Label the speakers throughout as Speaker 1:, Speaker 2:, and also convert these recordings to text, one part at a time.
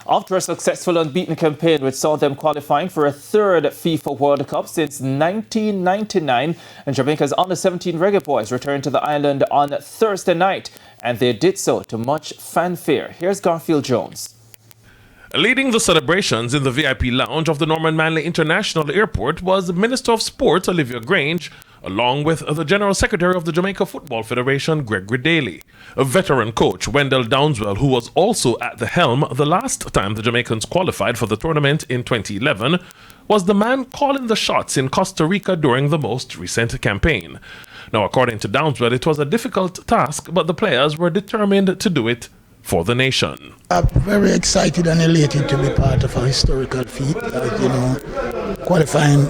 Speaker 1: After a successful unbeaten campaign which saw them qualifying for a third FIFA World Cup since 1999, and Jamaica's under-17 Reggae Boyz returned to the island on Thursday night, and they did so to much fanfare. Here's Garfield Jones.
Speaker 2: Leading the celebrations in the VIP lounge of the Norman Manley International Airport was Minister of Sports Olivia Grange, along with the General Secretary of the Jamaica Football Federation, Gregory Daly. A veteran coach, Wendell Downswell, who was also at the helm the last time the Jamaicans qualified for the tournament in 2011, was the man calling the shots in Costa Rica during the most recent campaign. Now, according to Downswell, it was a difficult task, but the players were determined to do it for the nation.
Speaker 3: I'm very excited and elated to be part of a historical feat. Qualifying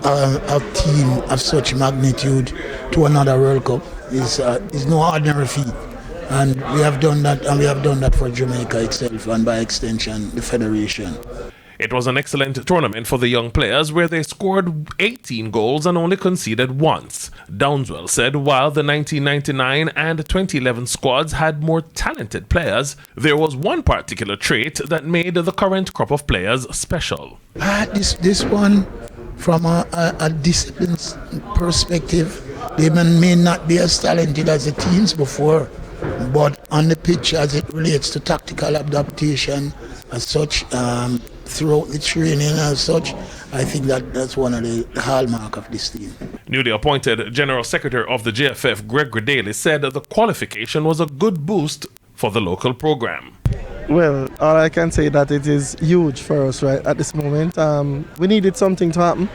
Speaker 3: a team of such magnitude to another World Cup is no ordinary feat. And we have done that, and we have done that for Jamaica itself and by extension the Federation.
Speaker 2: It was an excellent tournament for the young players where they scored 18 goals and only conceded once. Downswell said while the 1999 and 2011 squads had more talented players, there was one particular trait that made the current crop of players special.
Speaker 3: This one, from a discipline perspective, they may not be as talented as the teams before, but on the pitch as it relates to tactical adaptation as such, throughout the training as such, I think that's one of the hallmark of this team.
Speaker 2: Newly appointed General Secretary of the JFF, Gregory Daly, said that the qualification was a good boost for the local program.
Speaker 4: Well, all I can say that it is huge for us right at this moment. We needed something to happen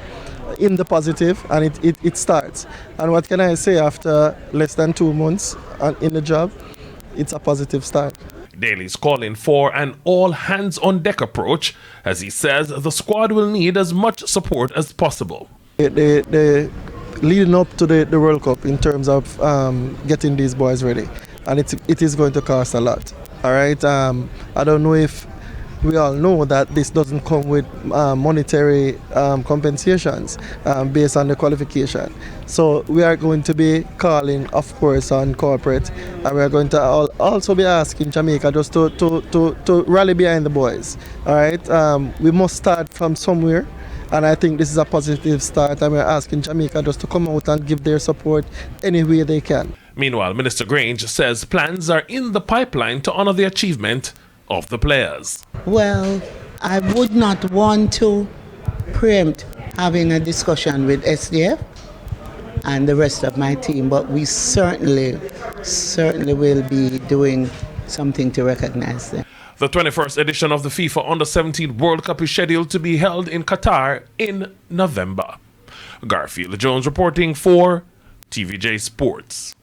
Speaker 4: in the positive, and it starts. And what can I say after less than 2 months in the job? It's a positive start.
Speaker 2: Daly's calling for an all-hands-on-deck approach, as he says the squad will need as much support as possible.
Speaker 4: The leading up to the World Cup in terms of getting these boys ready, and it is going to cost a lot. All right, I don't know if we all know that this doesn't come with monetary compensations based on the qualification. So we are going to be calling, of course, on corporate, and we are going to also be asking Jamaica just to rally behind the boys. All right, we must start from somewhere, and I think this is a positive start, and we're asking Jamaica just to come out and give their support any way they can.
Speaker 2: Meanwhile, Minister Grange says plans are in the pipeline to honor the achievement of the players.
Speaker 5: Well, I would not want to preempt having a discussion with SDF and the rest of my team, but we certainly will be doing something to recognize them.
Speaker 2: The 21st edition of the FIFA Under-17 World Cup is scheduled to be held in Qatar in November. Garfield Jones reporting for TVJ Sports.